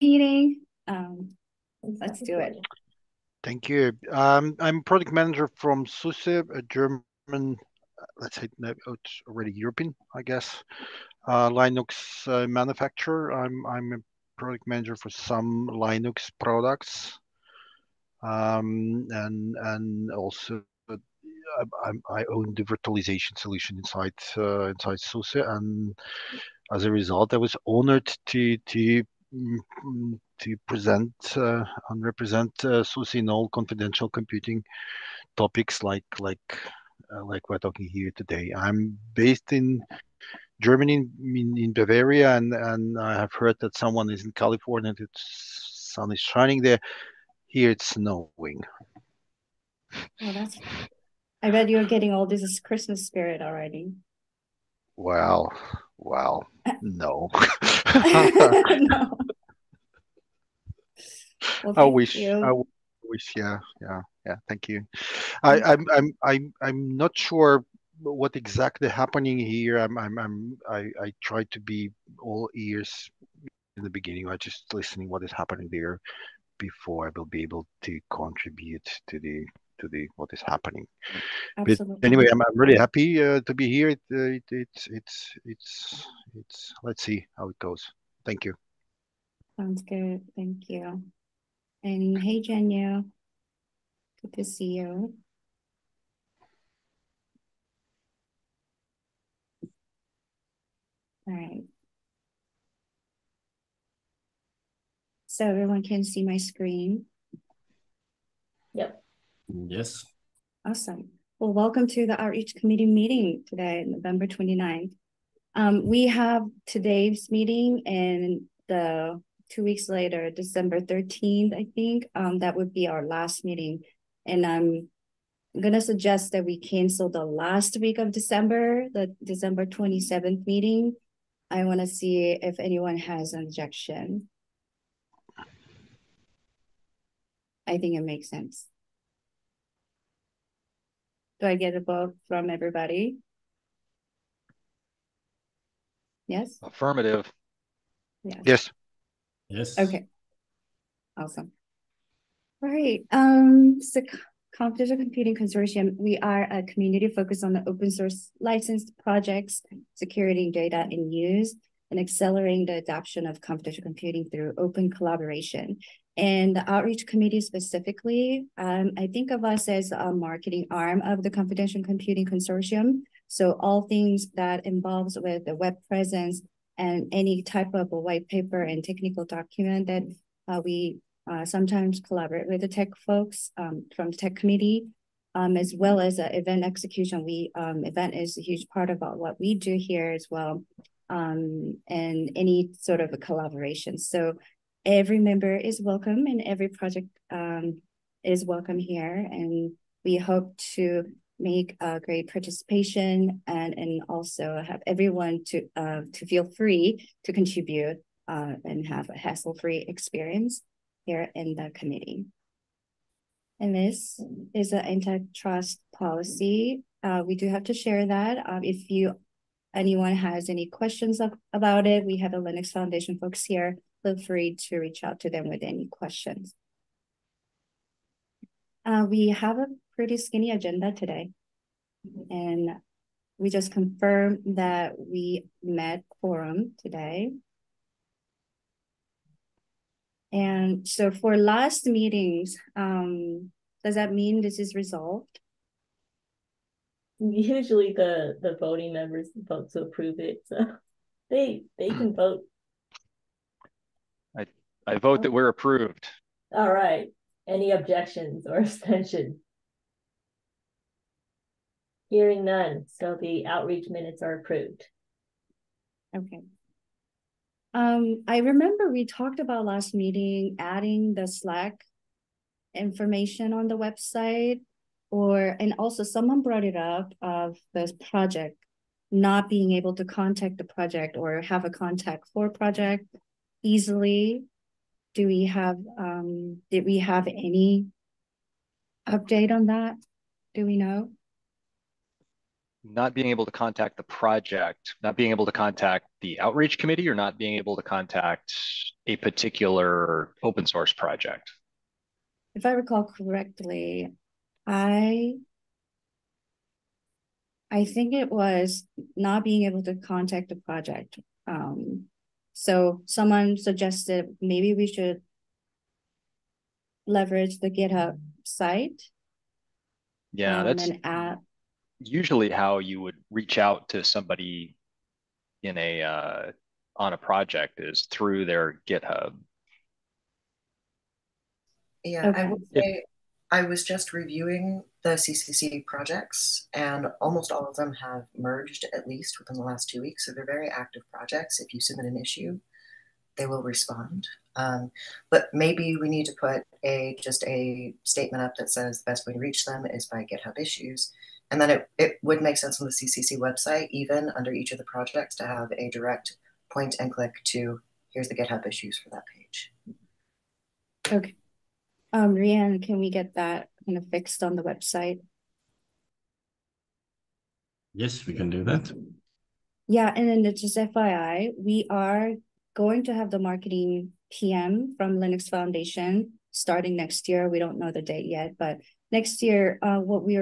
meeting. Let's do it. Thank you. I'm product manager from CCC, a German, let's say no, it's already European, I guess, Linux manufacturer. I'm a product manager for some Linux products, and also I own the virtualization solution inside SUSE, and as a result, I was honored to present and represent SUSE in all confidential computing topics like we're talking here today. I'm based in Germany, in Bavaria, and I have heard that someone is in California. The sun is shining there. Here it's snowing. Well, I bet you're getting all this Christmas spirit already. Well, well, no. No. Well, I thank wish. I you. wish. Yeah, yeah, yeah. Thank you. I, Mm. I'm not sure what exactly happening here. I try to be all ears in the beginning. I just listening what is happening there before I will be able to contribute to the what is happening. But anyway, Absolutely. I'm really happy to be here. It's. Let's see how it goes. Thank you. Sounds good. Thank you. And hey, Jenya, good to see you. All right. So everyone can see my screen. Yep. Yes. Awesome. Well, welcome to the Outreach Committee meeting today, November 29th. We have today's meeting and the 2 weeks later, December 13th, I think, that would be our last meeting. And I'm gonna suggest that we cancel the last week of December, the December 27th meeting. I wanna see if anyone has an objection. I think it makes sense. Do I get a vote from everybody? Yes? Affirmative. Yes. Yes. Yes. Okay. Awesome. All right. So Computational Computing Consortium, we are a community focused on the open source licensed projects, security data and use, and accelerating the adoption of computational computing through open collaboration. And the outreach committee specifically, I think of us as a marketing arm of the Computational Computing Consortium. So all things that involves with the web presence and any type of a white paper and technical document that we sometimes collaborate with the tech folks from the tech committee, as well as event execution. Event is a huge part about what we do here as well, and any sort of a collaboration. So every member is welcome and every project is welcome here. And we hope to make a great participation and also have everyone to feel free to contribute and have a hassle-free experience here in the committee. And this is an antitrust policy. We do have to share that. If anyone has any questions about it, we have the Linux Foundation folks here. Feel free to reach out to them with any questions. We have a pretty skinny agenda today. And we just confirmed that we met quorum today. And so for last meetings, does that mean this is resolved? Usually the voting members vote to approve it, so they can vote. I vote that we're approved. All right. Any objections or abstentions? Hearing none, so the outreach minutes are approved. Okay. I remember we talked about last meeting adding the Slack information on the website, and also someone brought it up of this project not being able to contact the project or have a contact for project easily. Did we have any update on that? Do we know? not being able to contact the project, not being able to contact the outreach committee, or not being able to contact a particular open source project? If I recall correctly, I think it was not being able to contact the project. So someone suggested maybe we should leverage the GitHub site. Yeah, that's and add. usually how you would reach out to somebody in a on a project, is through their GitHub. Yeah, I Okay. would say I was just reviewing the CCC projects, and almost all of them have merged at least within the last 2 weeks. So they're very active projects. If you submit an issue, they will respond. But maybe we need to put just a statement up that says the best way to reach them is by GitHub issues. And then it would make sense on the CCC website, even under each of the projects, to have a direct point and click to here's the GitHub issues for that page. Okay. Rianne, can we get that kind of fixed on the website? Yes, we can do that. Yeah, and then just FYI, we are going to have the marketing PM from Linux Foundation starting next year. We don't know the date yet, but next year, what we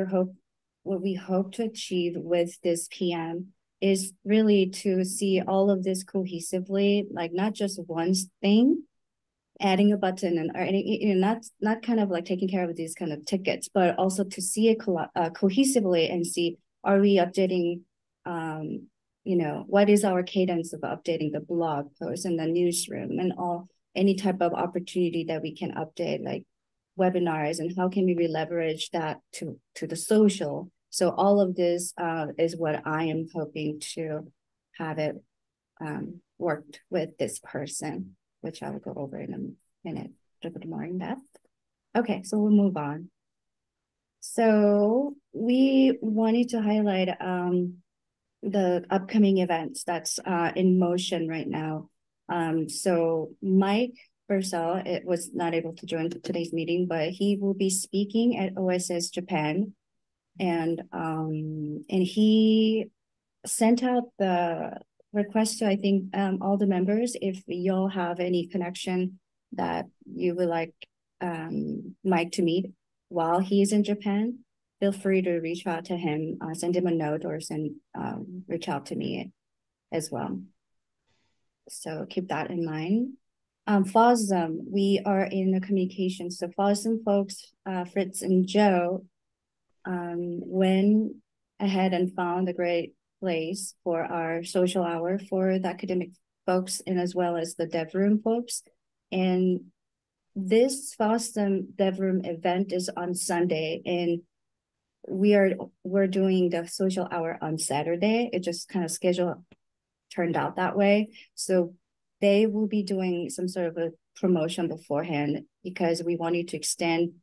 hope to achieve with this PM is really to see all of this cohesively, like not just one thing, adding a button and not kind of like taking care of these kind of tickets, but also to see it cohesively and see, are we updating, what is our cadence of updating the blog post and the newsroom and any type of opportunity that we can update, like webinars, and how can we leverage that to the social. So all of this is what I am hoping to have it worked with this person, which I will go over in a minute, a bit more in depth. Okay, so we'll move on. So we wanted to highlight the upcoming events that's in motion right now. So Mike Purcell was not able to join today's meeting, but he will be speaking at OSS Japan, and he sent out the request to, I think, all the members, if y'all have any connection that you would like Mike to meet while he's in Japan, feel free to reach out to him, send him a note, or reach out to me as well. So keep that in mind. FOSDEM, we are in the communication. So FOSDEM folks, Fritz and Joe, went ahead and found a great place for our social hour for the academic folks and as well as the dev room folks. And this FOSDEM dev room event is on Sunday, and we're doing the social hour on Saturday. It just kind of schedule turned out that way. So they will be doing some sort of a promotion beforehand, because we wanted to extend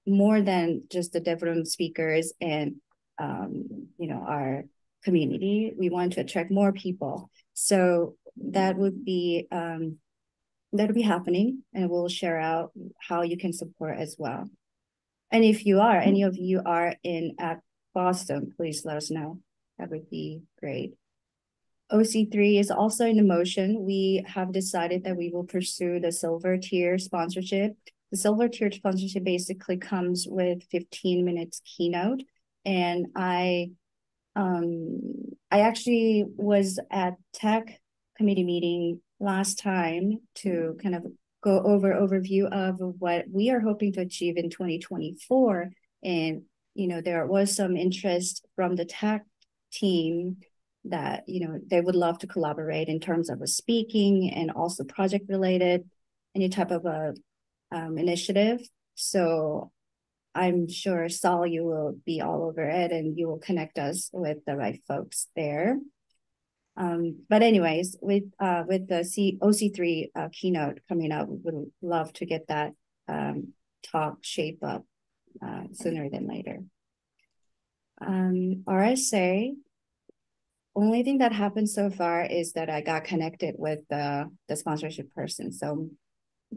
more than just the dev room speakers and our community. We want to attract more people. So that would be that'll be happening, and we'll share out how you can support as well. And if any of you are at Boston, please let us know. That would be great. OC3 is also in motion. We have decided that we will pursue the silver tier sponsorship. The silver tier sponsorship basically comes with 15 minutes keynote. And I actually was at tech committee meeting last time to kind of go over overview of what we are hoping to achieve in 2024. And, there was some interest from the tech team that, they would love to collaborate in terms of speaking and also project related, any type of a initiative. So I'm sure, Saul, you will be all over it and you will connect us with the right folks there. But anyways, with the OC3 keynote coming up, we would love to get that talk shape up sooner than later. RSA, only thing that happened so far is that I got connected with the sponsorship person. So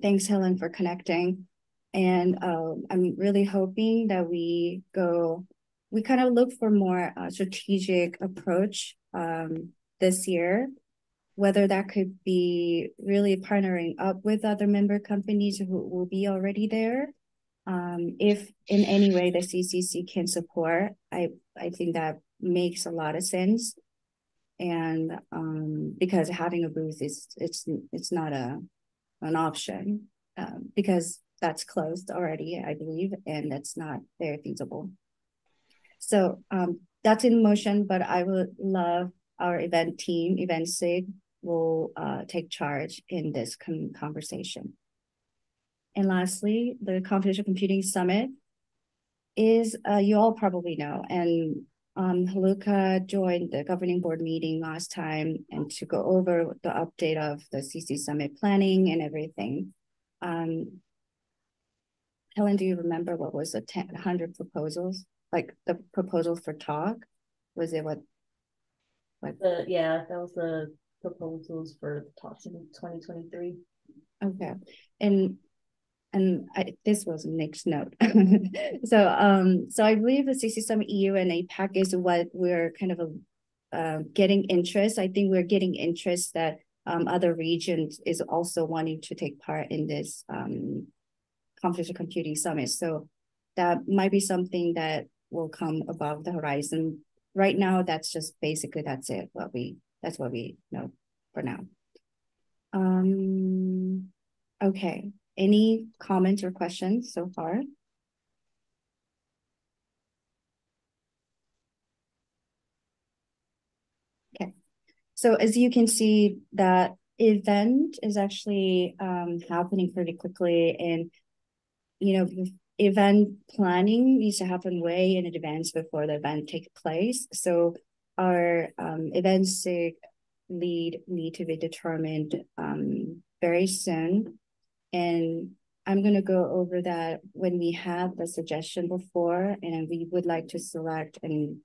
thanks, Helen, for connecting. And I'm really hoping that we go we kind of look for more strategic approach this year, whether that could be really partnering up with other member companies who will be already there. If in any way the CCC can support, I think that makes a lot of sense. And because having a booth it's not an option, because that's closed already, I believe, and that's not very feasible. So that's in motion, but I would love our event team, Event SIG, will take charge in this conversation. And lastly, the Confidential Computing Summit is, you all probably know, and Haluka joined the governing board meeting last time and to go over the update of the CC Summit planning and everything. Helen, do you remember what was the 100 proposals? Like the proposal for talk? Was it what? Yeah, that was the proposals for the talks in 2023. Okay. And this was Nick's note. So I believe the CC Summit EU and APAC is what we're kind of getting interest. I think we're getting interest that other regions is also wanting to take part in this Confidential Computing Summit. So that might be something that will come above the horizon. Right now, that's just basically that's it. That's what we know for now. Okay. Any comments or questions so far? Okay. So as you can see, that event is actually happening pretty quickly, and event planning needs to happen way in advance before the event takes place. So our events lead need to be determined very soon. And I'm going to go over that when we have the suggestion before, and we would like to select and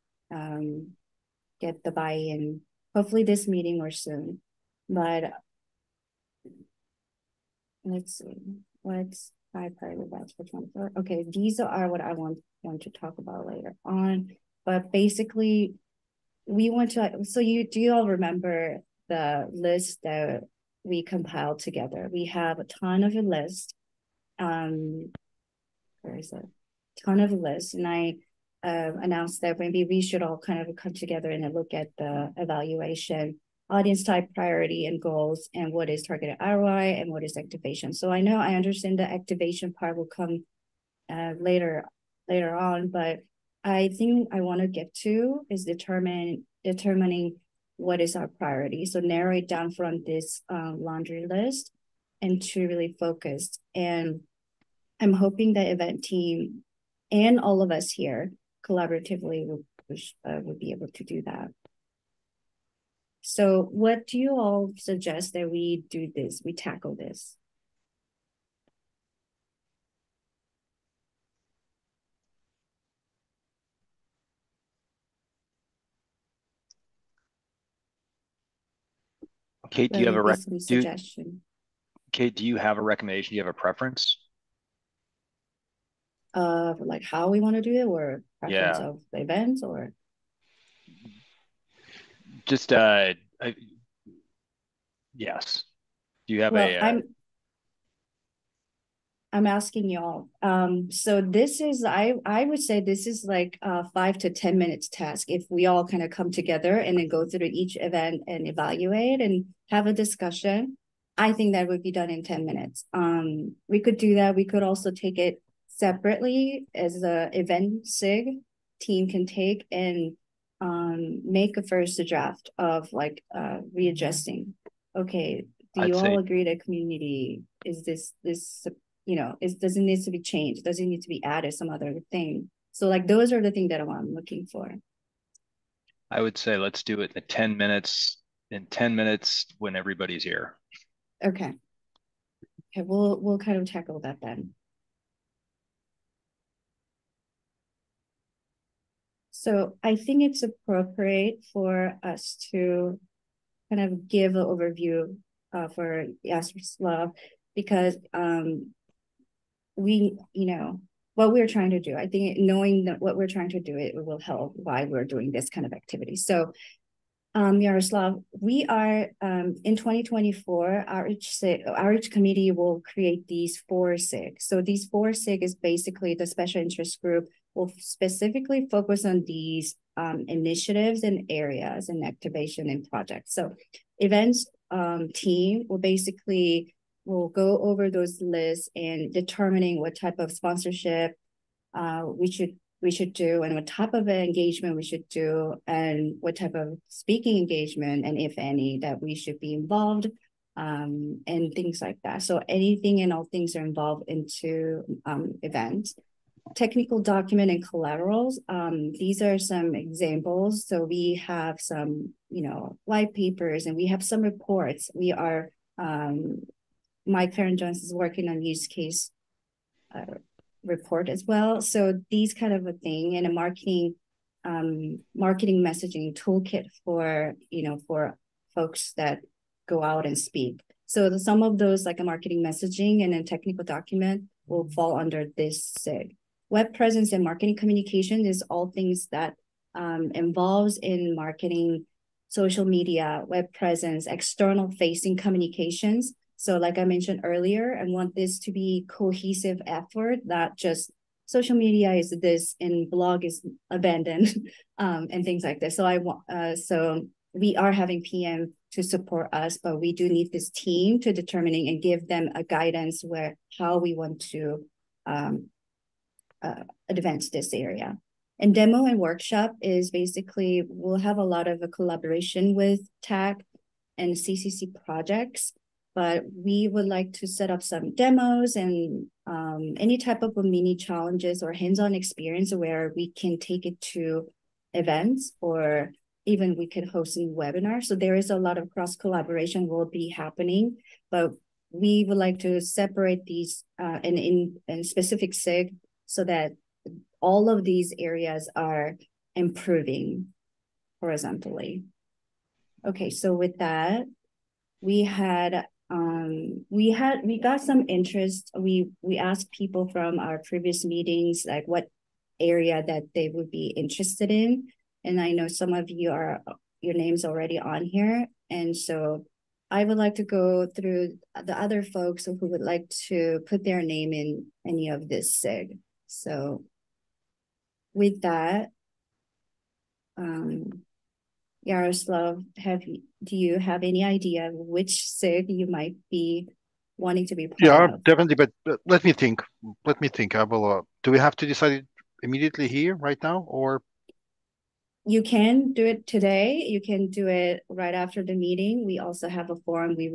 get the buy-in, hopefully this meeting or soon. But let's see, what's high priority events for 24? Okay, these are what I want to talk about later on. But basically, we want to, so do you all remember the list that we compiled together? We have a ton of a list. Where is it? Ton of a list, and I announced that maybe we should all kind of come together and look at the evaluation, audience type, priority, and goals, and what is targeted ROI and what is activation. So I understand the activation part will come later on, but I think I want to get to is determining what is our priority. So narrow it down from this laundry list and to really focus. And I'm hoping the event team and all of us here collaboratively would be able to do that. So what do you all suggest that we do this, we tackle this? Kate, do you have a suggestion? Kate, do you have a recommendation? Do you have a preference? Like how we want to do it, or preference of the events, or just yes. Do you have I'm asking y'all. So this is, I would say this is like a 5 to 10 minutes task. If we all kind of come together and then go through each event and evaluate and have a discussion, I think that would be done in 10 minutes. We could do that. We could also take it separately as the event SIG team can take and make a first draft of like readjusting. Okay, do you all agree that community is this does it need to be changed? Does it need to be added some other thing? So like those are the things that I'm looking for. I would say let's do it in 10 minutes. In 10 minutes when everybody's here. Okay. Okay, we'll kind of tackle that then. So I think it's appropriate for us to kind of give an overview for Yaspers Love, because what we're trying to do. I think knowing that what we're trying to do, it will help why we're doing this kind of activity. So Yaroslav, we are in 2024, Outreach Committee will create these 4 SIG. So these 4 SIG is basically the special interest group will specifically focus on these initiatives and areas and activation and projects. So events team will go over those lists and determining what type of sponsorship we should do and what type of engagement we should do and what type of speaking engagement and if any that we should be involved and things like that. So anything and all things are involved into events. Technical document and collaterals. These are some examples. So we have some, white papers and we have some reports. We are, Mike Farron-Jones is working on use case report as well. So these kind of a thing and a marketing messaging toolkit for folks that go out and speak. So some of those like a marketing messaging and a technical document will fall under this SIG. Web presence and marketing communication is all things that involves in marketing, social media, web presence, external facing communications. So like I mentioned earlier, I want this to be cohesive effort, not just social media is this and blog is abandoned and things like this. So so we are having PM to support us, but we do need this team to determining and give them a guidance how we want to advance this area. And demo and workshop is basically, we'll have a lot of a collaboration with TAC and CCC projects, but we would like to set up some demos and any type of mini challenges or hands-on experience where we can take it to events or even we could host a webinar. So there is a lot of cross collaboration will be happening, but we would like to separate these in specific SIG so that all of these areas are improving horizontally. Okay, so with that, we got some interest. We asked people from our previous meetings like what area that they would be interested in, and I know some of you your names already on here, and so I would like to go through the other folks who would like to put their name in any of this SIG. So with that, Yaroslav, do you have any idea which SIG you might be wanting to be part of? Definitely, but let me think. I will. Do we have to decide it immediately here, right now, or? You can do it today. You can do it right after the meeting. We also have a forum. We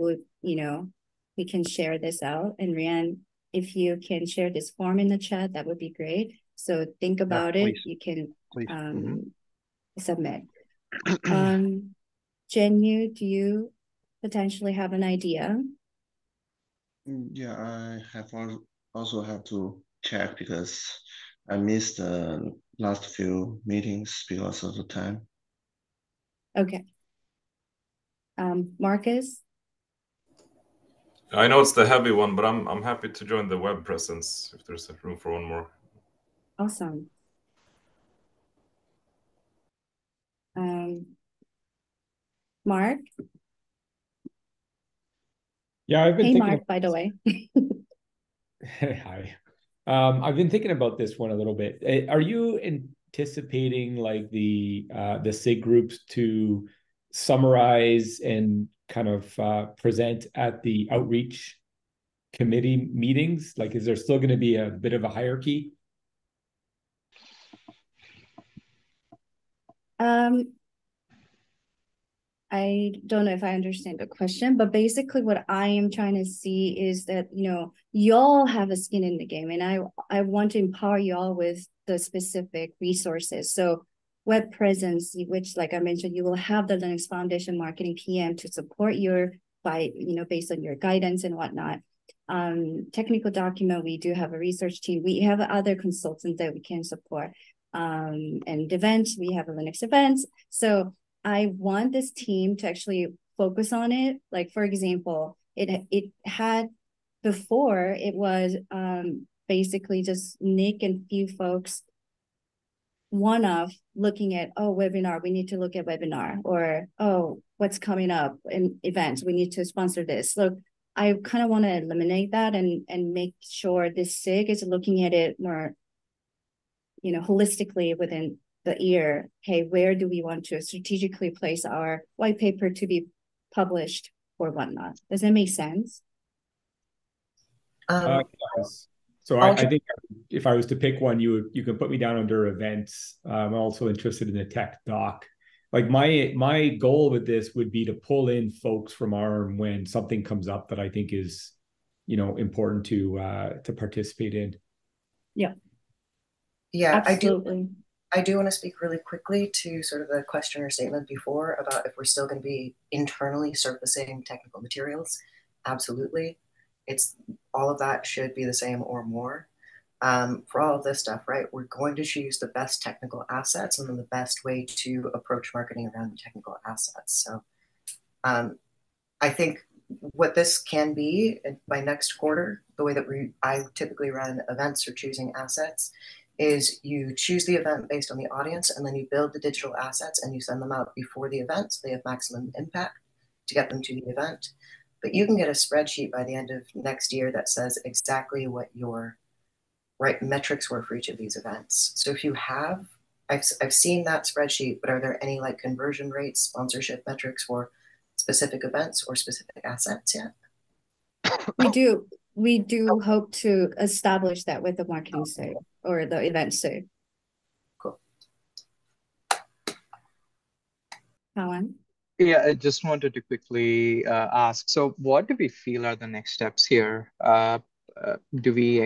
can share this out. And Rian, if you can share this form in the chat, that would be great. So think about it. You can submit. Jenyu, do you potentially have an idea? Yeah, I also have to check because I missed the last few meetings because of the time. Okay. Marcus? I know it's the heavy one, but I'm happy to join the web presence if there's room for one more. Awesome. Mark? Yeah, I've been hey, thinking. Mark, by the way. Hi. I've been thinking about this one a little bit. Are you anticipating like the SIG groups to summarize and kind of present at the outreach committee meetings? Like, is there still going to be a bit of a hierarchy? I don't know if I understand the question, but basically what I am trying to see is that, y'all have a skin in the game, and I want to empower y'all with the specific resources. So web presence, which like I mentioned, you will have the Linux Foundation Marketing PM to support based on your guidance and whatnot. Technical document, we do have a research team. We have other consultants that we can support. And events, we have a Linux events. So I want this team to actually focus on it. Like, for example, it had before, it was basically just Nick and few folks one-off looking at, oh, webinar, we need to look at webinar, or, oh, what's coming up in events, we need to sponsor this. Look, I kind of want to eliminate that and make sure this SIG is looking at it more, holistically within the year. Hey, where do we want to strategically place our white paper to be published or whatnot? Does that make sense? So I think if I was to pick one, you can put me down under events. I'm also interested in the tech doc. Like my goal with this would be to pull in folks from ARM when something comes up that I think is, important to participate in. Yeah. Yeah, absolutely. I do want to speak really quickly to sort of the question or statement before about if we're still going to be internally surfacing technical materials. Absolutely. It's all of that should be the same or more. For all of this stuff, right, we're going to choose the best technical assets and then the best way to approach marketing around the technical assets. So I think what this can be by next quarter, the way that I typically run events for choosing assets, is you choose the event based on the audience, and then you build the digital assets and you send them out before the event so they have maximum impact to get them to the event. But you can get a spreadsheet by the end of next year that says exactly what your right metrics were for each of these events. So if you have, I've seen that spreadsheet, but are there any like conversion rates, sponsorship metrics for specific events or specific assets yet? We do hope to establish that with the marketing SIG or the event SIG. Cool. Alan? Yeah, I just wanted to quickly ask, so what do we feel are the next steps here? Do we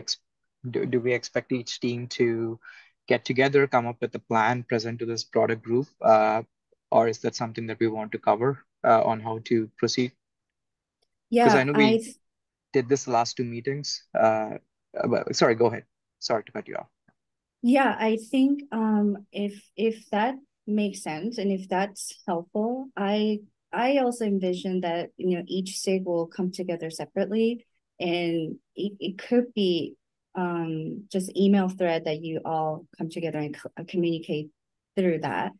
expect each team to get together, come up with a plan, present to this broader group, or is that something that we want to cover on how to proceed? Yeah, because I know we did this last two meetings. Sorry, go ahead. Sorry to cut you off. Yeah, I think if that makes sense and if that's helpful, I also envision that each SIG will come together separately, and it could be just email thread that you all come together and communicate through that,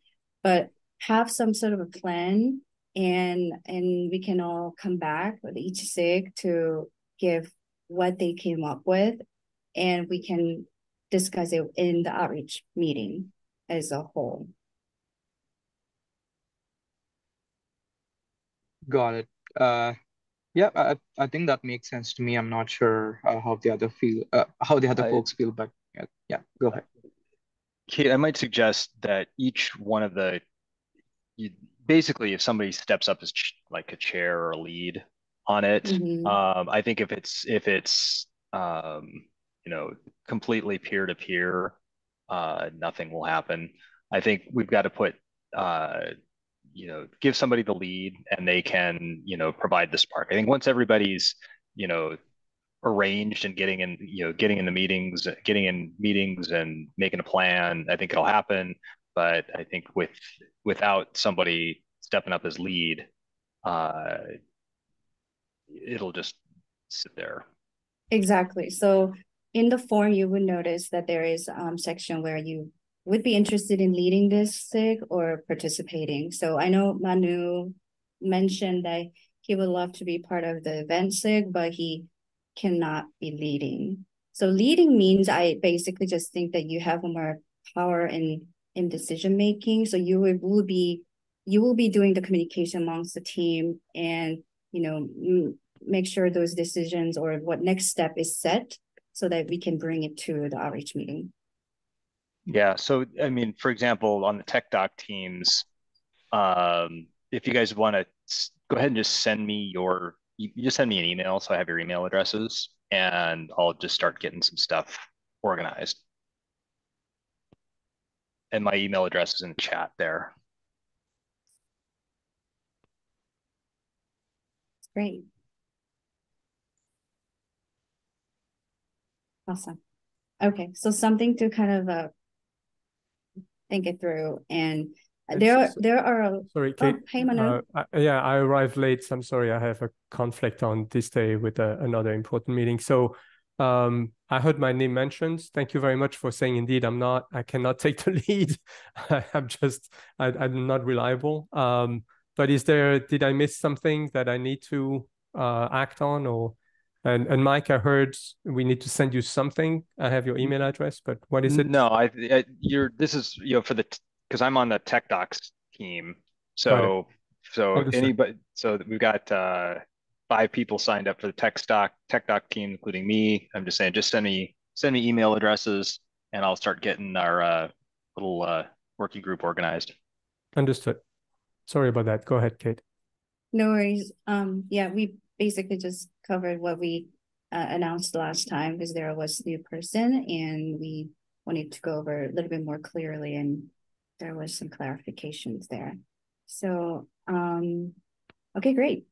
but have some sort of a plan, and we can all come back with each SIG to give what they came up with, and we can discuss it in the outreach meeting as a whole. Got it. Yeah, I think that makes sense to me. I'm not sure how the other folks feel, but yeah, go ahead. Kate, I might suggest that each one of basically, if somebody steps up as like a chair or a lead on it, I think if it's completely peer-to-peer, nothing will happen. I think we've got to put give somebody the lead and they can provide the spark. I think once everybody's arranged and getting in meetings and making a plan, I think it'll happen. But I think without somebody stepping up as lead, it'll just sit there. Exactly. So in the form, you would notice that there is a section where you would be interested in leading this SIG or participating. So I know Manu mentioned that he would love to be part of the event SIG, but he cannot be leading. So leading means I basically just think that you have more power in decision making. So you will be doing the communication amongst the team, and make sure those decisions or what next step is set so that we can bring it to the outreach meeting. Yeah. So, I mean, for example, on the tech doc teams, if you guys want to go ahead and just send me you just send me an email so I have your email addresses, and I'll just start getting some stuff organized. And my email address is in the chat there. Great. Awesome. Okay, so something to kind of think it through, and there are. Sorry, Kate. Hey, Manu. Yeah, I arrived late, so I'm sorry. I have a conflict on this day with another important meeting. So I heard my name mentioned. Thank you very much for saying indeed I cannot take the lead. I'm not reliable. But did I miss something that I need to act on, or and Mike, I heard we need to send you something. I have your email address, but what is it? No, this is, for because I'm on the tech docs team. Got it. So Understood. anybody, so we've got 5 people signed up for the tech doc team, including me. I'm just saying, just send me email addresses and I'll start getting our little working group organized. Understood. Sorry about that. Go ahead, Kate. No worries. Yeah, we basically just covered what we announced last time, because there was a new person and we wanted to go over a little bit more clearly, and there was some clarifications there. So, okay, great.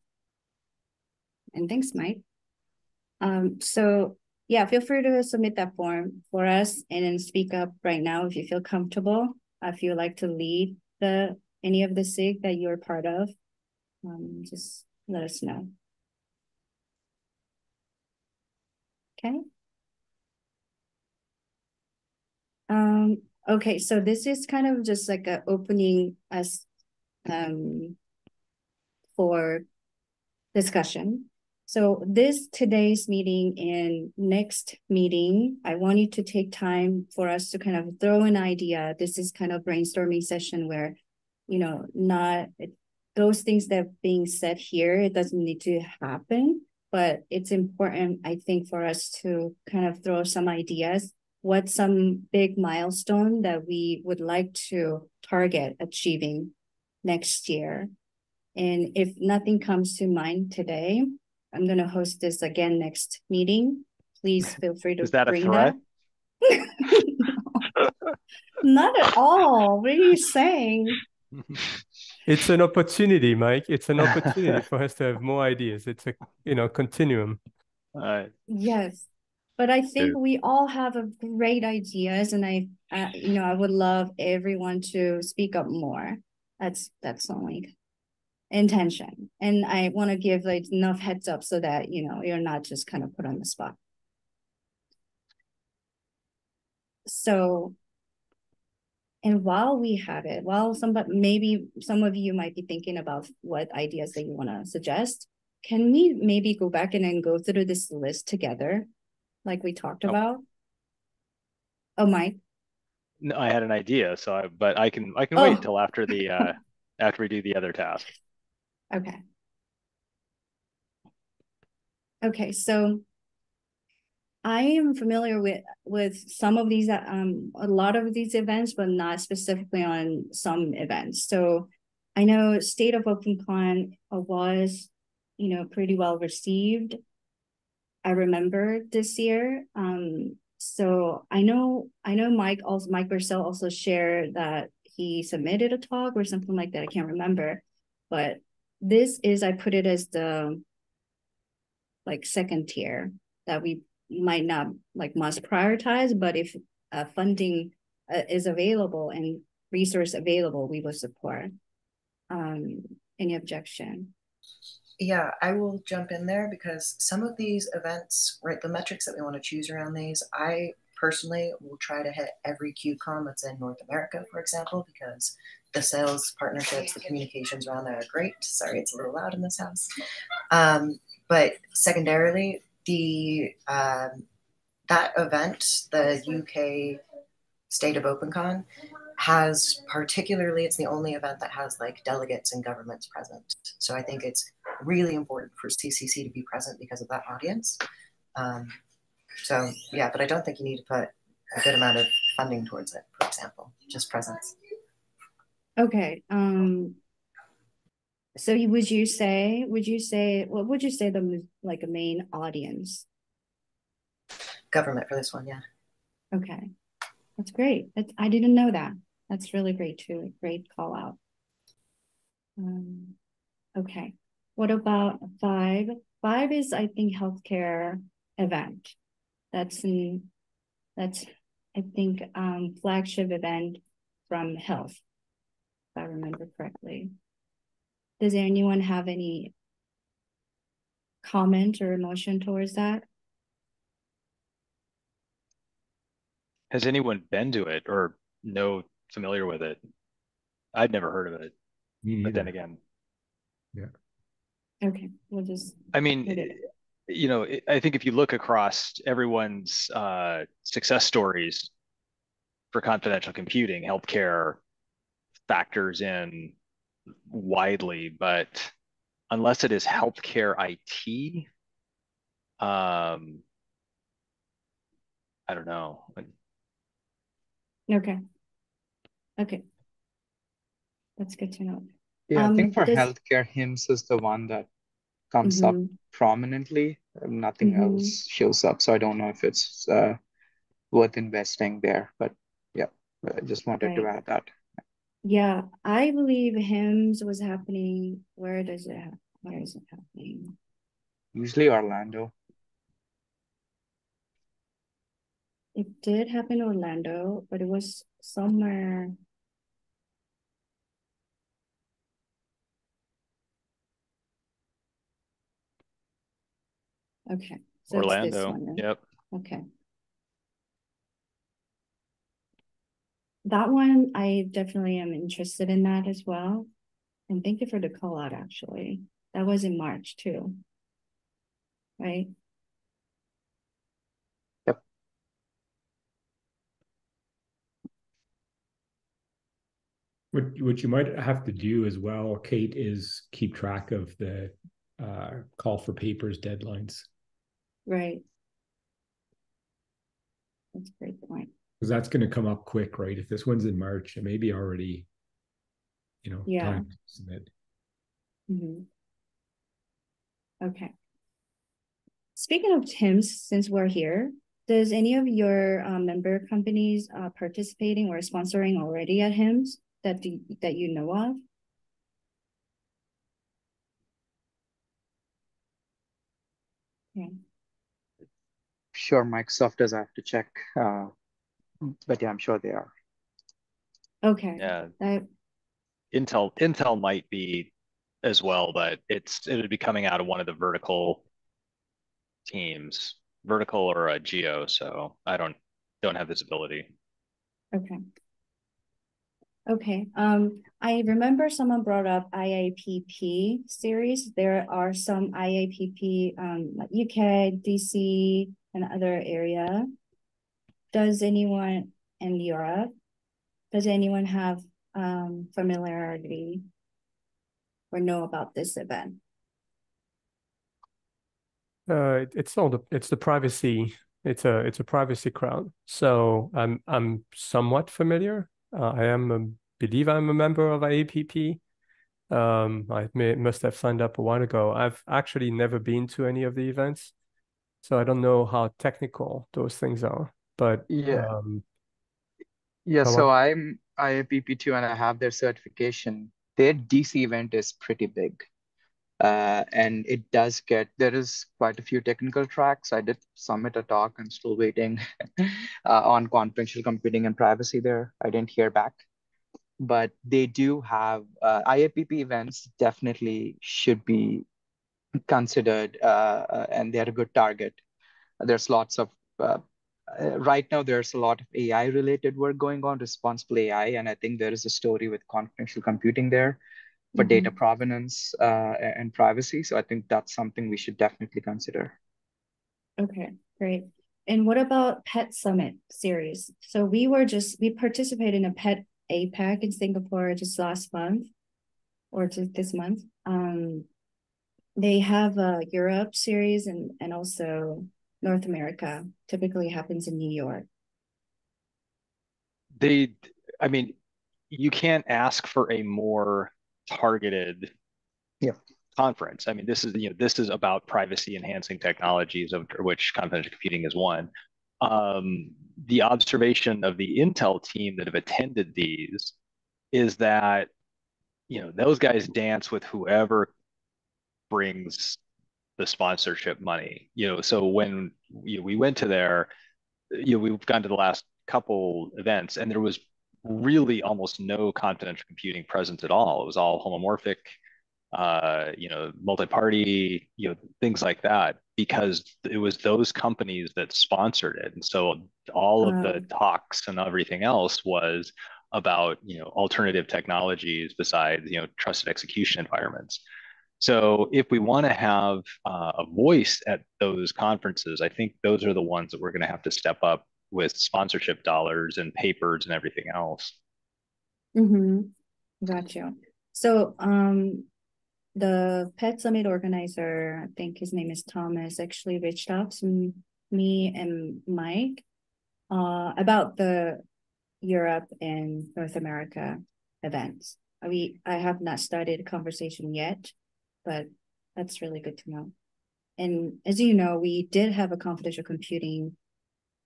And thanks, Mike. So yeah, feel free to submit that form for us and then speak up right now if you feel comfortable. If you would like to lead any of the SIG that you're part of, just let us know. Okay. Okay, so this is kind of just like an opening us for discussion. So today's meeting and next meeting, I want you to take time for us to kind of throw an idea. This is kind of brainstorming session where, not those things that are being said here, it doesn't need to happen, but it's important, I think, for us to kind of throw some ideas. What's some big milestone that we would like to target achieving next year? And if nothing comes to mind today, I'm going to host this again next meeting. Please feel free to Is that bring a threat? No, not at all. What are you saying? It's an opportunity, Mike. It's an opportunity for us to have more ideas. It's a continuum. Yes, but I think we all have great ideas, and I would love everyone to speak up more. That's the only intention, and I want to give enough heads up so that you're not just kind of put on the spot. So, and while we have it, maybe some of you might be thinking about what ideas that you want to suggest. Can we maybe go back and then go through this list together, like we talked about? Oh, Mike. No, I had an idea, but I can wait till after after we do the other task. Okay. Okay, so I am familiar with some of these, a lot of these events, but not specifically on some events. So I know State of OpenCon was, pretty well received. I remember this year. So I know Mike Purcell also shared that he submitted a talk or something like that. I can't remember, but I put it as the second tier that we might not must prioritize, but if funding is available and resource available, we will support. Any objection? Yeah, I will jump in there because some of these events, right, the metrics that we want to choose around these, I personally will try to hit every QCon that's in North America, for example, because the sales partnerships, the communications around there are great. Sorry, it's a little loud in this house. But secondarily, that event, the UK State of OpenCon, has it's the only event that has delegates and governments present. So I think it's really important for CCC to be present because of that audience. So yeah, but I don't think you need to put a good amount of funding towards it, for example, just presence. Okay. So would you say what would you say the a main audience? Government for this one, yeah. Okay, that's great. I didn't know that. That's really great too. Great call out. Okay, what about 5? 5 is, I think, healthcare event. That's I think flagship event from health, if I remember correctly. Does anyone have any comment or emotion towards that? Has anyone been to it or familiar with it? I'd never heard of it. Me But then neither. again, Yeah. Okay, we'll just. I mean, I think if you look across everyone's success stories for confidential computing, healthcare factors in widely, but unless it is healthcare IT, I don't know. Okay. Okay. That's good to know. Yeah, I think for healthcare, HIMSS is the one that comes up prominently. Nothing else shows up. So I don't know if it's worth investing there. But yeah, I just wanted to add that. Yeah, I believe HIMSS was happening. Where is it happening? Usually Orlando. It did happen in Orlando, but it was somewhere. Okay, so Orlando. it's this one then. Yep. Okay. That one, I definitely am interested in that as well. And thank you for the call out, actually. That was in March too, right? Yep. What you might have to do as well, Kate, is keep track of the call for papers deadlines. Right. That's a great point. Because that's going to come up quick, right? If this one's in March, it may be already, time to submit. Okay. Speaking of TIMS, since we're here, does any of your member companies participating or sponsoring already at HIMSS that you know of? Okay. Sure, Microsoft does. I have to check. But yeah, I'm sure they are. Okay. Yeah. Intel might be as well, but it would be coming out of one of the vertical teams, vertical or a geo. So I don't have visibility. Okay. Okay. I remember someone brought up IAPP series. There are some IAPP like UK, DC, and other area. Does anyone in Europe? Does anyone have familiarity or know about this event? It's the privacy. It's a privacy crowd. So I'm somewhat familiar. Believe I'm a member of IAPP. Must have signed up a while ago. I've actually never been to any of the events, so I don't know how technical those things are. But so I'm IAPP 2 and I have their certification. Their DC event is pretty big. And there is quite a few technical tracks. I did submit a talk. I'm still waiting on confidential computing and privacy there. I didn't hear back. But they do have IAPP events definitely should be considered, and they're a good target. There's lots of right now there's a lot of AI related work going on, responsible AI, and I think there is a story with confidential computing there for data provenance and privacy. So I think that's something we should definitely consider. Okay, great. And what about Pet Summit series? So we participated in a Pet APAC in Singapore just last month or just this month. They have a Europe series and also North America. Typically happens in New York. You can't ask for a more targeted conference. I mean, this is about privacy enhancing technologies, of which confidential computing is one. The observation of the Intel team that have attended these is that those guys dance with whoever brings the sponsorship money. So when we went to there, we've gone to the last couple events, and there was really almost no confidential computing present at all. It was all homomorphic multi-party, things like that, because it was those companies that sponsored it. And so all of the talks and everything else was about, alternative technologies besides, trusted execution environments. So if we want to have a voice at those conferences, I think those are the ones that we're going to have to step up with sponsorship dollars and papers and everything else. Gotcha. So the Pet Summit organizer, I think his name is Thomas, actually reached out to me and Mike about the Europe and North America events. I have not started a conversation yet, but that's really good to know. And as you know, we did have a confidential computing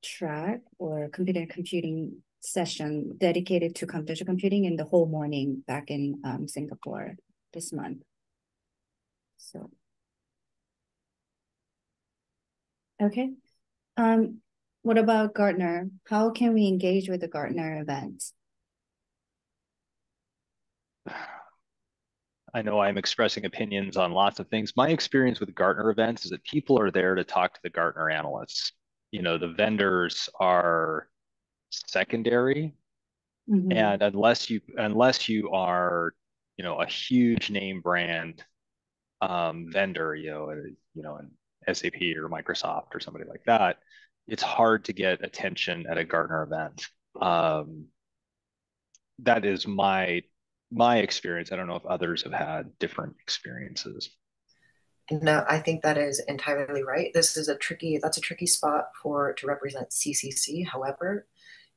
track or computing session dedicated to confidential computing in the whole morning back in Singapore this month. So, okay. What about Gartner? How can we engage with the Gartner events? I know I'm expressing opinions on lots of things. My experience with Gartner events is that people are there to talk to the Gartner analysts. The vendors are secondary. And unless you are, a huge name brand vendor, an SAP or Microsoft or somebody like that, it's hard to get attention at a Gartner event. That is my experience. I don't know if others have had different experiences. No, I think that is entirely right. That's a tricky spot to represent CCC. However,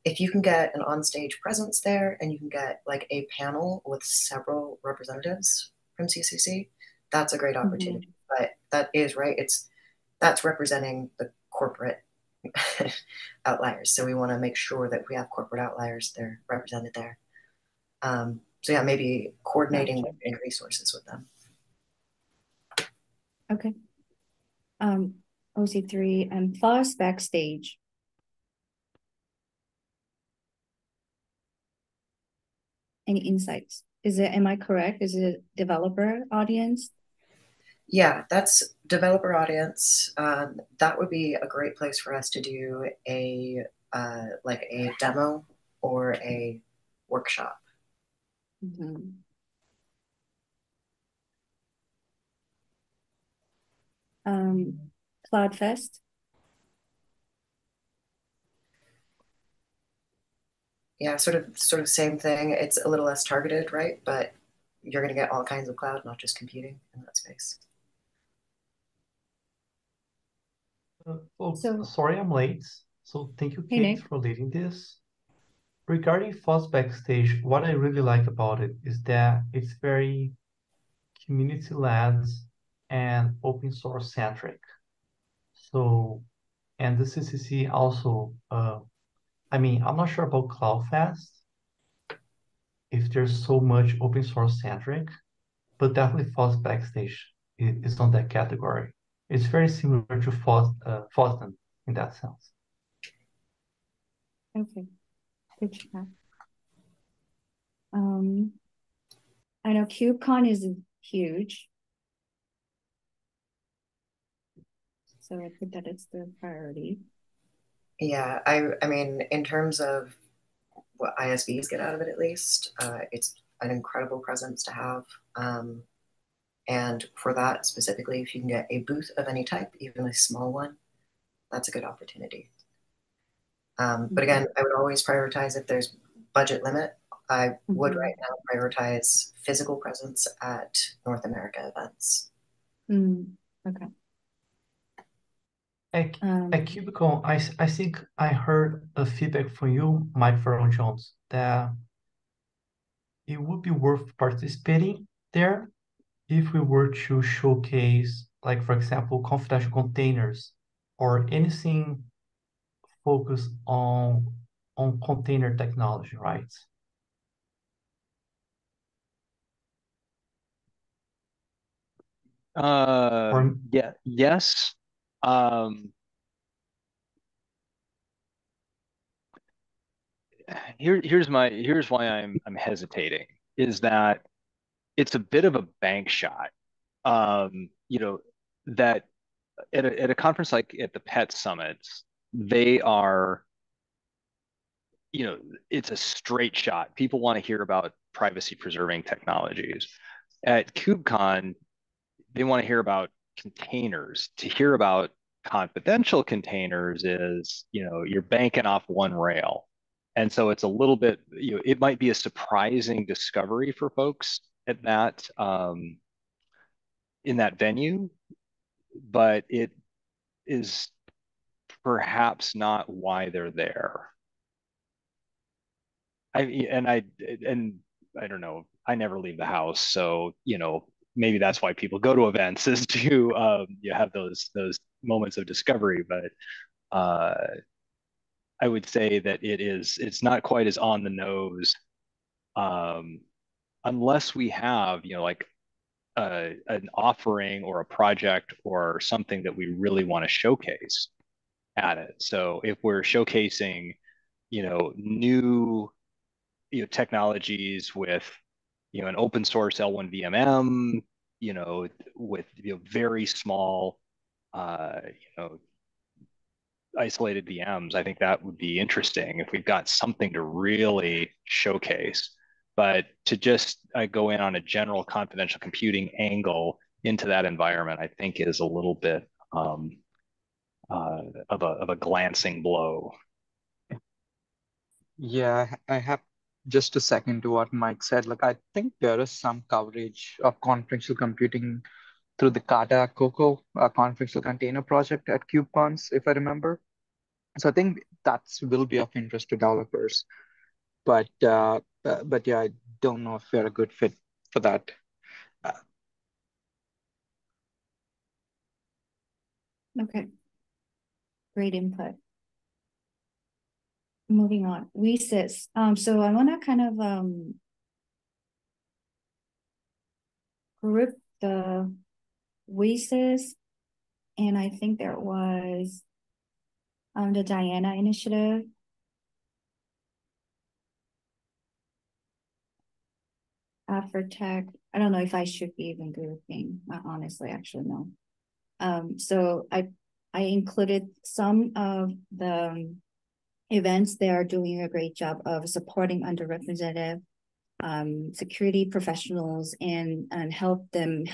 if you can get an onstage presence there and you can get like a panel with several representatives from CCC, that's a great opportunity. But that is right. That's representing the corporate outliers. So we want to make sure that we have corporate outliers, they're represented there. So yeah, maybe coordinating resources with them. Okay. OC3 and FOSS backstage. Any insights? Am I correct? Is it developer audience? Yeah, that's developer audience. That would be a great place for us to do a demo or a workshop. CloudFest. Yeah, sort of same thing. It's a little less targeted, right? But you're going to get all kinds of cloud, not just computing in that space. Folks, sorry I'm late. So thank you, Kate, for leading this. Regarding FOSS Backstage, what I really like about it is that it's very community-led and open source centric. So, and the CCC also, I'm not sure about CloudFest, if there's so much open source centric, but definitely FOSS Backstage is on that category. It's very similar to FOSDEM in that sense. Okay, good chat. I know KubeCon is huge, so I think that it's the priority. Yeah, I mean, in terms of what ISVs get out of it, at least, it's an incredible presence to have. And for that specifically, if you can get a booth of any type, even a small one, that's a good opportunity. But again, I would always prioritize if there's budget limit. I would right now prioritize physical presence at North America events. Okay. At KubeCon, I think I heard a feedback from you, Mike Ferron Jones, that it would be worth participating there if we were to showcase, like, for example, confidential containers or anything focused on container technology, right? Yeah, yes. Here's why I'm hesitating is that it's a bit of a bank shot. You know, that at a conference like at the Pet Summits, they are, you know, it's a straight shot. People want to hear about privacy preserving technologies. At KubeCon, they want to hear about containers. To hear about confidential containers is, you know, you're banking off one rail. And so it's a little bit, you know, it might be a surprising discovery for folks at that in that venue, but it is perhaps not why they're there. And I don't know. I never leave the house, so you know maybe that's why people go to events is to you have those moments of discovery. But I would say that it's not quite as on the nose unless we have like an offering or a project or something that we really want to showcase at it. So if we're showcasing new technologies with an open source L1 VMM, with very small isolated VMs, I think that would be interesting if we've got something to really showcase. But to just go in on a general confidential computing angle into that environment, I think is a little bit of a glancing blow. Yeah, I have just a second to what Mike said. Like, I think there is some coverage of confidential computing through the Kata Coco confidential container project at KubeCons, if I remember. So I think that will be of interest to developers. But yeah, I don't know if we're a good fit for that. Okay. Great input. Moving on. WeSys. So I want to kind of group the WeSys, and I think there was the Diana initiative. Afrotech. I don't know if I should be even grouping. Honestly, actually, no. So I included some of the events. They are doing a great job of supporting underrepresented security professionals and help them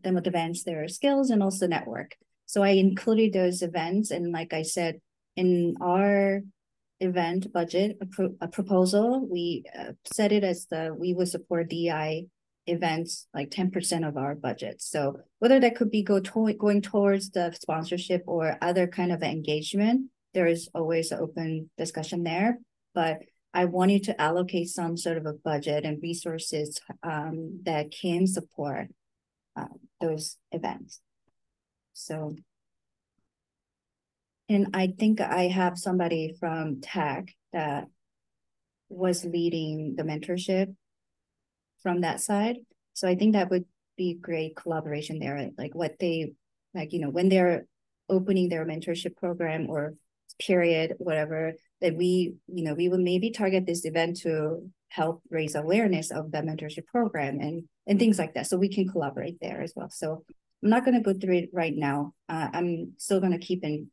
advance their skills and also network. So I included those events, and like I said, in our event budget a proposal, we set it as we would support DI events like 10% of our budget. So whether that could be going towards the sponsorship or other kind of engagement, there is always an open discussion there. But I wanted to allocate some sort of a budget and resources that can support those events. So, and I think I have somebody from tech that was leading the mentorship from that side. So I think that would be great collaboration there. Like what they, when they're opening their mentorship program or period, whatever, that we would maybe target this event to help raise awareness of the mentorship program and things like that. So we can collaborate there as well. So I'm not going to go through it right now. I'm still going to keep it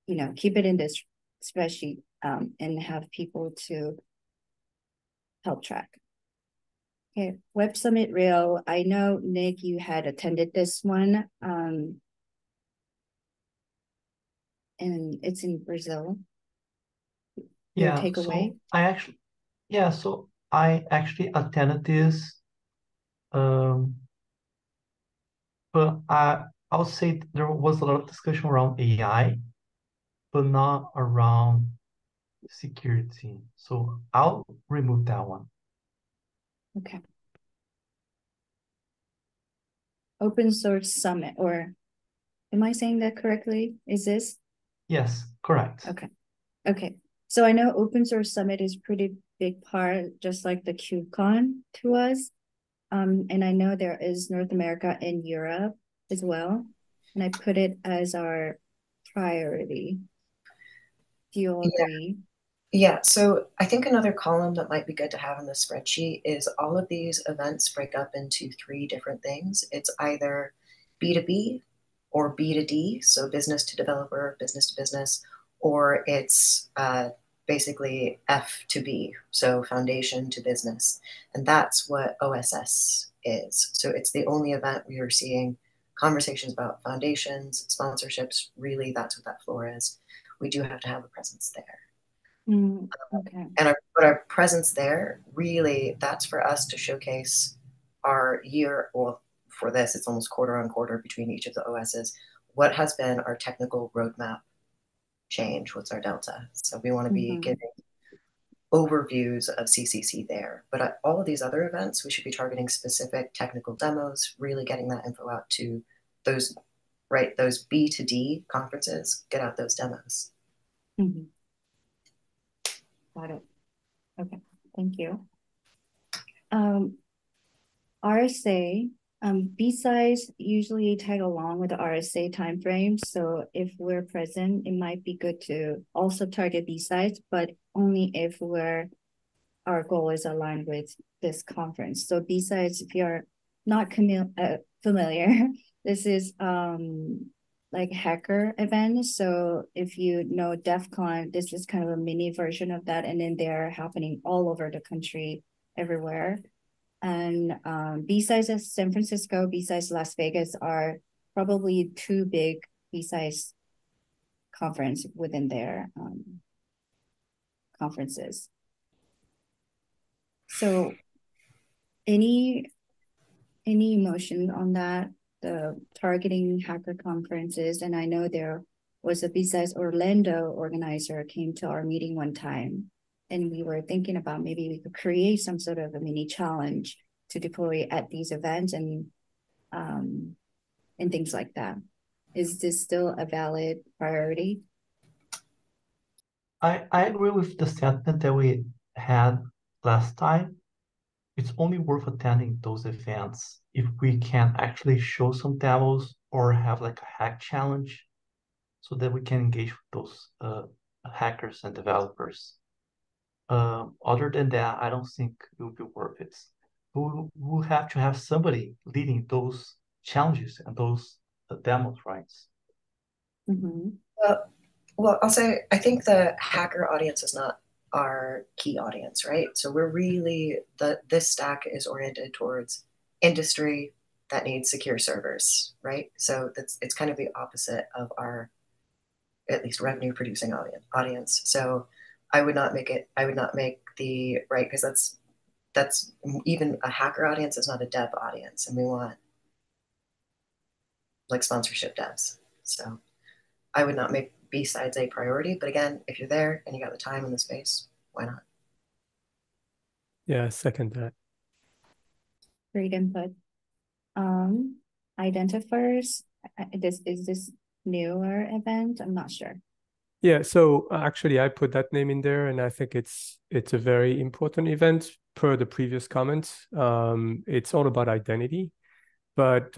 in this spreadsheet and have people to help track. Okay, Web Summit Rio. I know, Nick, you had attended this one. And it's in Brazil. Your takeaway? So I actually attended this. But I'll say there was a lot of discussion around AI, but not around security. So I'll remove that one. Okay. Open Source Summit, or am I saying that correctly? Is this? Yes, correct. Okay. So I know Open Source Summit is pretty big part, just like the KubeCon to us. And I know there is North America and Europe as well. And I put it as our priority. Do you all agree? Yeah, so I think another column that might be good to have in the spreadsheet is all of these events break up into 3 different things. It's either B2B or B2D, so business to developer, business to business, or it's basically F to B, so foundation to business. And that's what OSS is. So it's the only event we are seeing conversations about foundations, sponsorships. Really, that's what that floor is. We do have to have a presence there. Okay. And our presence there, really, that's for us to showcase our year, well, for this, it's almost quarter on quarter between each of the OSs. What has been our technical roadmap change? What's our delta? So we want to be giving overviews of CCC there. But all of these other events, we should be targeting specific technical demos, really getting that info out to those, right, those B to D conferences, get out those demos. Got it. Okay, thank you. RSA, B-sides usually tag along with the RSA timeframe. So if we're present, it might be good to also target B-sides, but only if our goal is aligned with this conference. So B-sides, if you're not familiar, this is like hacker event. So if you know DEF CON, this is kind of a mini version of that. And then they're happening all over the country, everywhere. And B-sides of San Francisco, B-sides Las Vegas are probably 2 big B-sides conference within their conferences. So any emotion on that, the targeting hacker conferences? And I know there was a B-sides Orlando organizer came to our meeting one time, and we were thinking about maybe we could create some sort of a mini challenge to deploy at these events and things like that. Is this still a valid priority? I agree with the sentiment that we had last time. It's only worth attending those events if we can actually show some demos or have like a hack challenge so that we can engage with those hackers and developers. Other than that, I don't think it will be worth it. We'll have to have somebody leading those challenges and those demos, right? Well, I'll say, I think the hacker audience is not our key audience, right? So we're really, this stack is oriented towards industry that needs secure servers, right? So it's kind of the opposite of our, at least revenue producing audience. So I would not make the, right, because that's even a hacker audience is not a dev audience, and we want like sponsorship devs. So I would not make B-sides a priority, but again, if you're there and you got the time and the space, why not? Yeah, second that. Great input. Identifiers, is this newer event? I'm not sure. Yeah, so actually I put that name in there, and I think it's a very important event per the previous comments. It's all about identity, but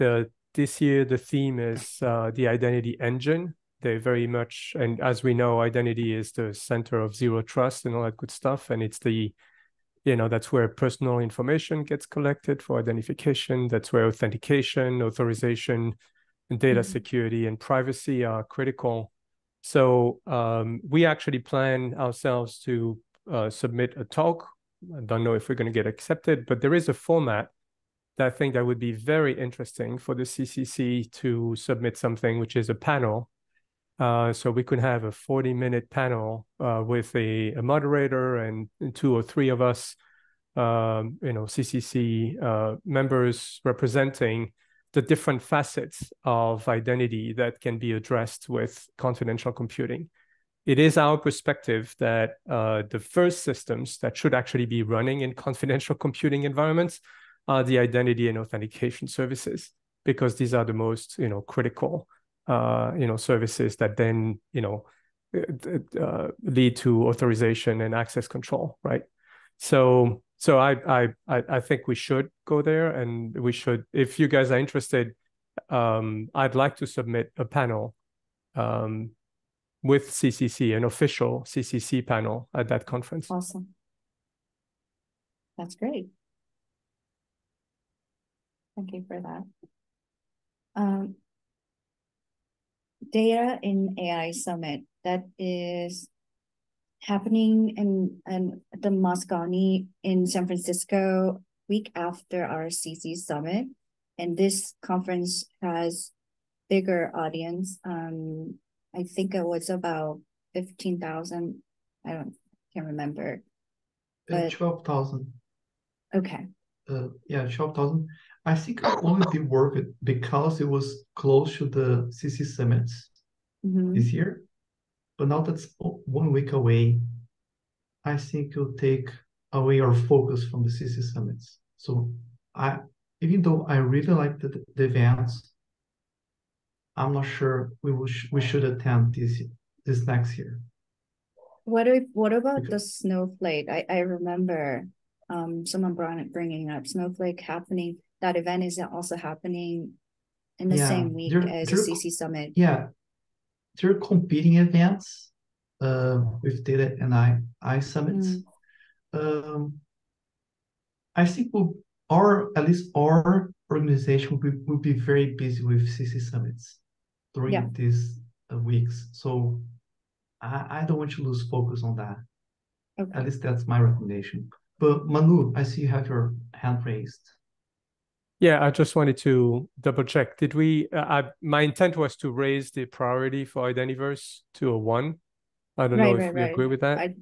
this year the theme is the identity engine. They very much, and as we know, identity is the center of zero trust and all that good stuff, and it's the, that's where personal information gets collected for identification. That's where authentication, authorization, and data security and privacy are critical. So we actually plan ourselves to submit a talk. I don't know if we're going to get accepted, but there is a format that I think that would be very interesting for the CCC to submit something, which is a panel. So we could have a 40-minute panel with a moderator and 2 or 3 of us, CCC members representing the different facets of identity that can be addressed with confidential computing. It is our perspective that the first systems that should actually be running in confidential computing environments are the identity and authentication services, because these are the most, critical, services that then, lead to authorization and access control, right? So I think we should go there, and we should, if you guys are interested, I'd like to submit a panel with CCC, an official CCC panel at that conference. Awesome. That's great. Thank you for that. Data in AI Summit, that is happening in the Moscone in San Francisco week after our CC Summit. And this conference has bigger audience. I think it was about 15,000. Can't remember. But 12,000. Okay. Yeah, 12,000. I think only they worked because it was close to the CC summits this year. But now that's 1 week away, I think it'll take away our focus from the CC summits. So even though I really like the events, I'm not sure we should attend this next year. What about the Snowflake? I remember someone bringing up Snowflake happening. That event is also happening in the same week as the CC Summit. Yeah, they're competing events with data and I summits. I think at least our organization will be very busy with CC summits during these weeks. So I don't want to lose focus on that. Okay. At least that's my recommendation. But Manu, I see you have your hand raised. Yeah, I just wanted to double check. Did we, my intent was to raise the priority for Identiverse to a 1. I don't know if we agree with that.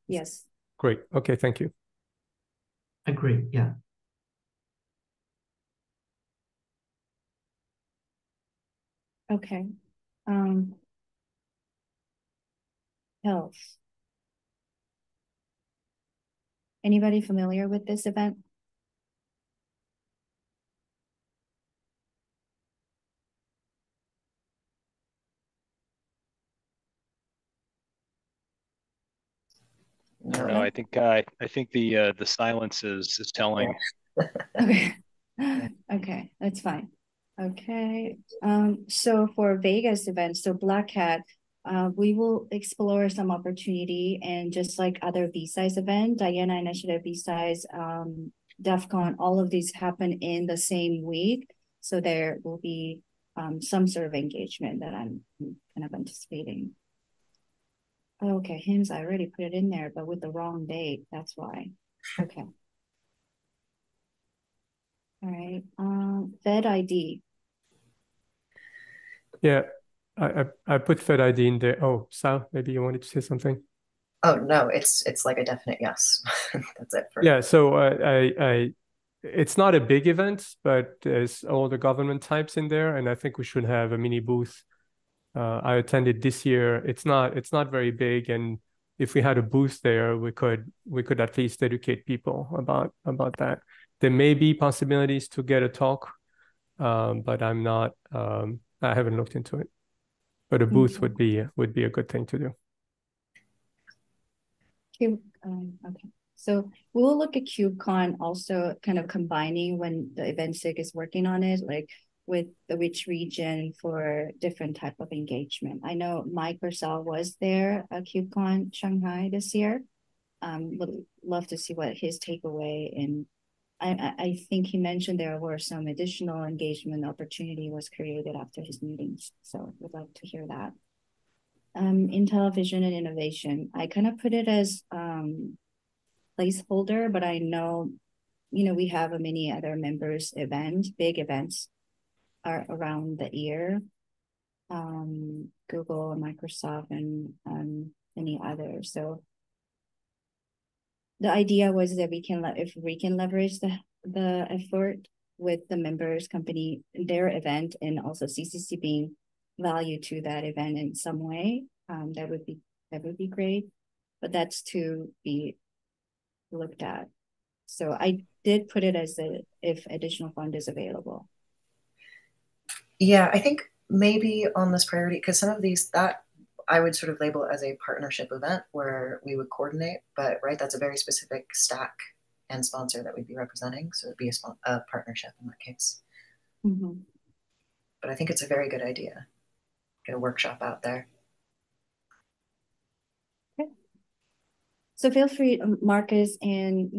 Yes. Great. Okay, thank you. Agree, yeah. Okay. Health. Anybody familiar with this event? I don't know. I think the silence is telling. Okay. Okay, that's fine. Okay. So for Vegas events, so Black Hat, we will explore some opportunity, and just like other B-Size event, Diana Initiative B-Size, DEF CON, all of these happen in the same week. So there will be some sort of engagement that I'm kind of anticipating. Okay, HIMSS, I already put it in there, but with the wrong date, that's why. Okay. All right, Fed ID. Yeah, I put Fed ID in there. Oh, Sal, maybe you wanted to say something? Oh, no, it's like a definite yes. That's it. Yeah, so it's not a big event, but there's all the government types in there, and I think we should have a mini booth. I attended this year. It's not very big, and if we had a booth there, we could at least educate people about that. There may be possibilities to get a talk, but I'm not. I haven't looked into it. But a booth would be a good thing to do. Okay. So we will look at KubeCon also, kind of combining when the event SIG is working on it, like with which region for different type of engagement. I know Mike Ursal was there at KubeCon Shanghai this year. Would love to see what his takeaway, and I think he mentioned there were some additional engagement opportunity was created after his meetings. So would love to hear that. In television and innovation, I kind of put it as placeholder, but I know, we have many other members event, big events are around the year. Google and Microsoft and many others. So the idea was that if we can leverage the effort with the members company, their event, and also CCC being value to that event in some way, that would be great. But that's to be looked at. So I did put it as if additional fund is available. Yeah, I think maybe on this priority, because some of these that I would sort of label as a partnership event where we would coordinate, but right, that's a very specific stack and sponsor that we'd be representing. So it'd be a partnership in that case. But I think it's a very good idea. Get a workshop out there. So feel free, Marcus and,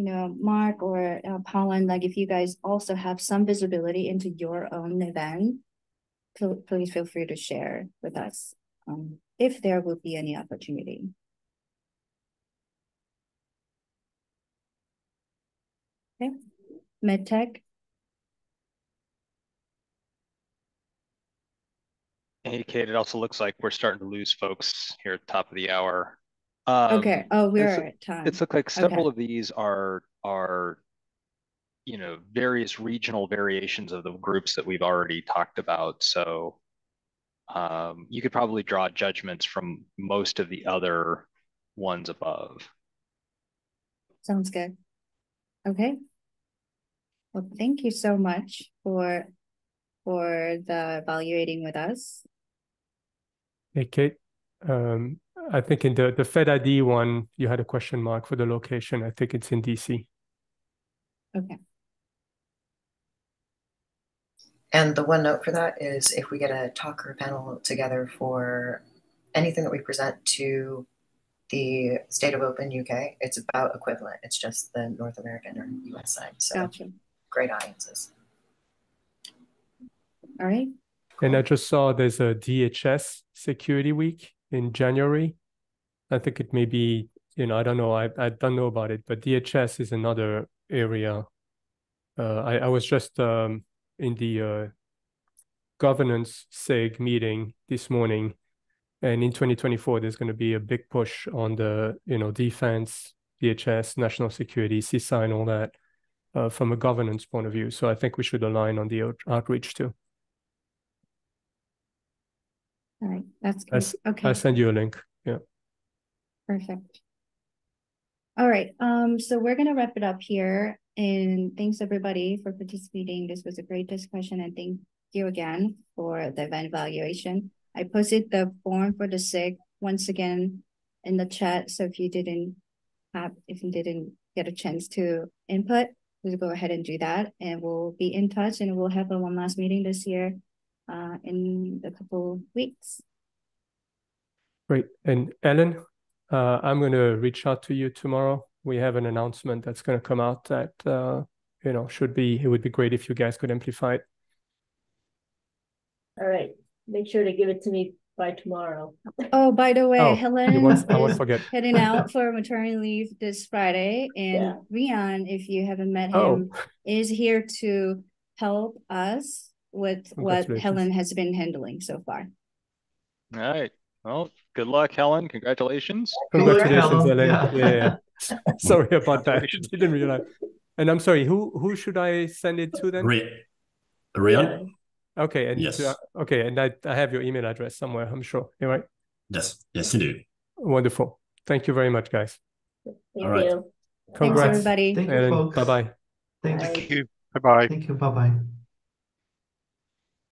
Mark or Pollen, like if you guys also have some visibility into your own event, please feel free to share with us if there will be any opportunity. Okay, MedTech. Hey, Kate, it also looks like we're starting to lose folks here at the top of the hour. Okay. Oh, we're at time. It's looked like several of these are various regional variations of the groups that we've already talked about. So you could probably draw judgments from most of the other ones above. Sounds good. Okay. Well, thank you so much for the evaluating with us. Hey, Kate. I think in the Fed ID one, you had a question mark for the location. I think it's in DC. Okay. And the one note for that is if we get a talk or a panel together for anything that we present to the State of Open UK, it's about equivalent. It's just the North American or US side. So gotcha. Great audiences. All right. Cool. And I just saw there's a DHS Security Week in January. I think it may be, I don't know. I don't know about it, but DHS is another area. I was just in the governance SIG meeting this morning, and in 2024 there's going to be a big push on the defense, DHS, national security, CISA, and all that from a governance point of view. So I think we should align on the outreach too. All right, that's good. Okay, I'll send you a link. Yeah. Perfect. All right, so we're gonna wrap it up here, and thanks everybody for participating. This was a great discussion, and thank you again for the event evaluation. I posted the form for the SIG once again in the chat, so if you didn't get a chance to input, please go ahead and do that, and we'll be in touch, and we'll have one last meeting this year in a couple weeks. Great. And Ellen, I'm going to reach out to you tomorrow. We have an announcement that's going to come out that, it would be great if you guys could amplify it. All right. Make sure to give it to me by tomorrow. Oh, by the way, Helen I won't forget. Heading out for maternity leave this Friday, and Rian, if you haven't met him, is here to help us with what Helen has been handling so far. All right. Well, good luck, Helen. Congratulations. Congratulations, Helen. Yeah. Sorry about that. I didn't realize. And I'm sorry, who should I send it to then? Rian? Okay, and yes. And I have your email address somewhere, I'm sure. You right? Yes, you do. Wonderful. Thank you very much, guys. Thank you. Congrats, everybody. Thank you, folks. Bye-bye. Thank you. Bye-bye. Thank you. Bye-bye.